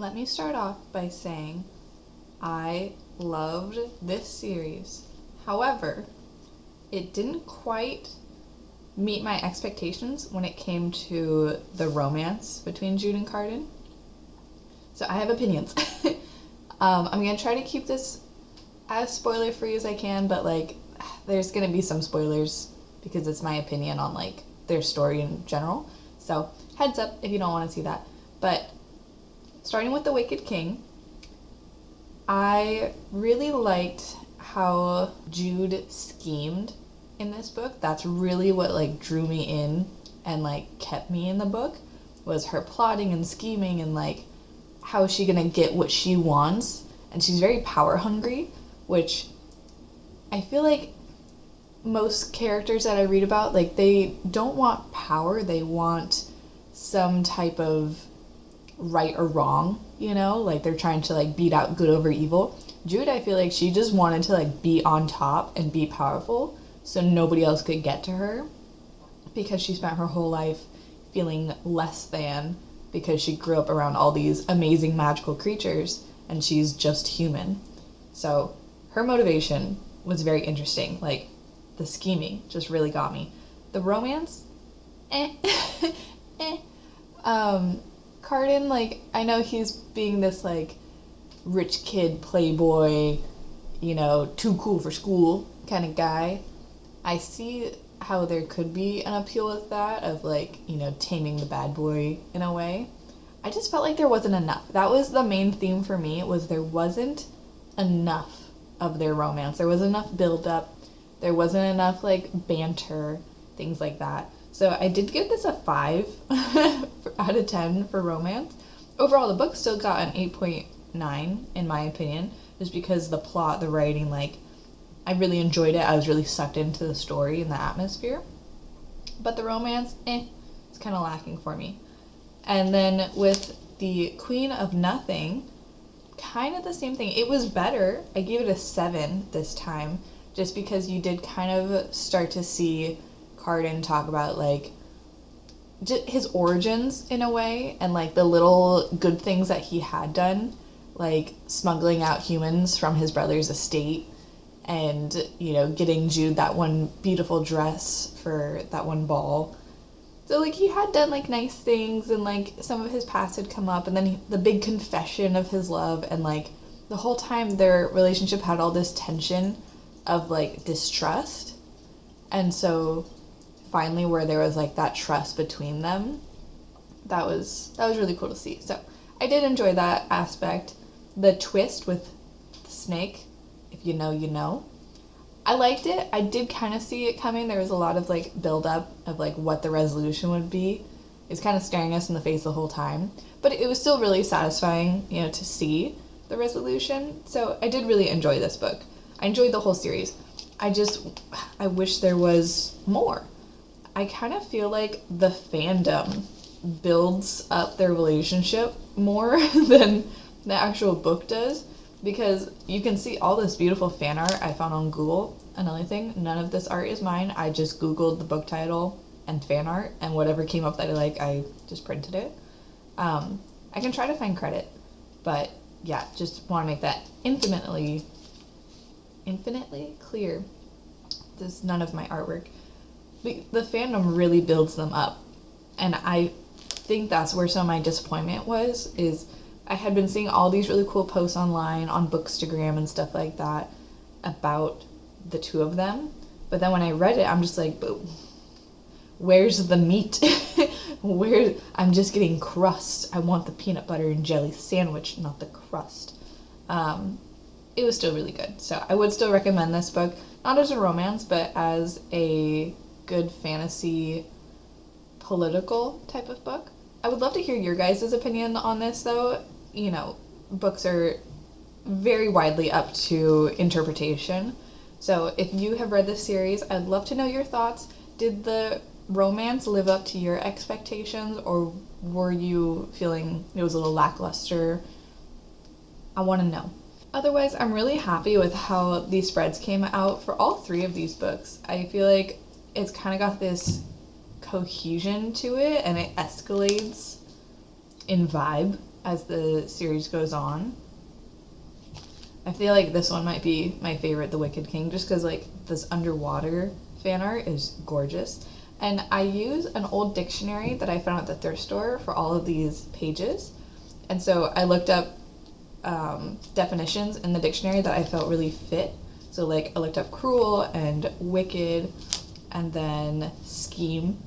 Let me start off by saying I loved this series. However, it didn't quite meet my expectations when it came to the romance between Jude and Cardan. So I have opinions. I'm going to try to keep this as spoiler free as I can, but like there's going to be some spoilers because it's my opinion on like their story in general. So heads up if you don't want to see that. But starting with the Wicked King, I really liked how Jude schemed in this book. That's really what like drew me in and like kept me in the book, was her plotting and scheming and like how is she gonna get what she wants. And she's very power hungry, which I feel like most characters that I read about, like they don't want power, they want some type of right or wrong, you know, like they're trying to like beat out good over evil. Jude, I feel like she just wanted to like be on top and be powerful so nobody else could get to her, because she spent her whole life feeling less than because she grew up around all these amazing magical creatures and she's just human. So her motivation was very interesting. Like the scheming just really got me. The romance, eh. Cardan, like I know he's being this like rich kid playboy, you know, too cool for school kind of guy. I see how there could be an appeal with that, of like, you know, taming the bad boy in a way. I just felt like there wasn't enough. That was the main theme for me, was there wasn't enough of their romance. There wasn't enough build up. There wasn't enough like banter, things like that. So I did give this a 5 out of 10 for romance. Overall, the book still got an 8.9 in my opinion, just because the plot, the writing, like I really enjoyed it. I was really sucked into the story and the atmosphere. But the romance, it's kind of lacking for me. And then with the Queen of Nothing, kind of the same thing. It was better. I gave it a 7 this time, just because you did kind of start to see Cardan talk about like his origins in a way, and like the little good things that he had done, like smuggling out humans from his brother's estate, and you know, getting Jude that one beautiful dress for that one ball. So like he had done like nice things, and like some of his past had come up, and then the big confession of his love, and like the whole time their relationship had all this tension of like distrust. And so finally where there was like that trust between them, that was really cool to see. So I did enjoy that aspect. The twist with the snake, if you know, you know. I liked it. I did kind of see it coming. There was a lot of like build up of like what the resolution would be. It's kind of staring us in the face the whole time, but it was still really satisfying, you know, to see the resolution. So I did really enjoy this book. I enjoyed the whole series. I wish there was more. I kind of feel like the fandom builds up their relationship more than the actual book does, because you can see all this beautiful fan art I found on Google. Another thing, none of this art is mine. I just Googled the book title and fan art, and whatever came up that I like, I just printed it. I can try to find credit, but yeah, just want to make that infinitely clear. This is none of my artwork. The fandom really builds them up, and I think that's where some of my disappointment was, is I had been seeing all these really cool posts online on Bookstagram and stuff like that about the two of them, but then when I read it, I'm just like, but where's the meat? I'm just getting crust. I want the peanut butter and jelly sandwich, not the crust. It was still really good, so I would still recommend this book, not as a romance, but as a good fantasy political type of book. I would love to hear your guys' opinion on this, though. You know, books are very widely up to interpretation. So if you have read this series, I'd love to know your thoughts. Did the romance live up to your expectations, or were you feeling it was a little lackluster? I want to know. Otherwise, I'm really happy with how these spreads came out for all 3 of these books. I feel like it's kind of got this cohesion to it, and it escalates in vibe as the series goes on. I feel like this one might be my favorite, The Wicked King, just because like this underwater fan art is gorgeous. And I use an old dictionary that I found at the thrift store for all of these pages. And so I looked up definitions in the dictionary that I felt really fit. So like I looked up cruel and wicked and then scheme.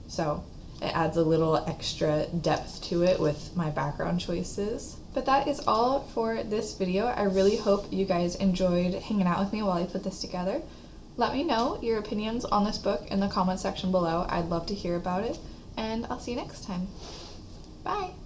So it adds a little extra depth to it with my background choices. But that is all for this video. I really hope you guys enjoyed hanging out with me while I put this together. Let me know your opinions on this book in the comment section below. I'd love to hear about it, and I'll see you next time. Bye!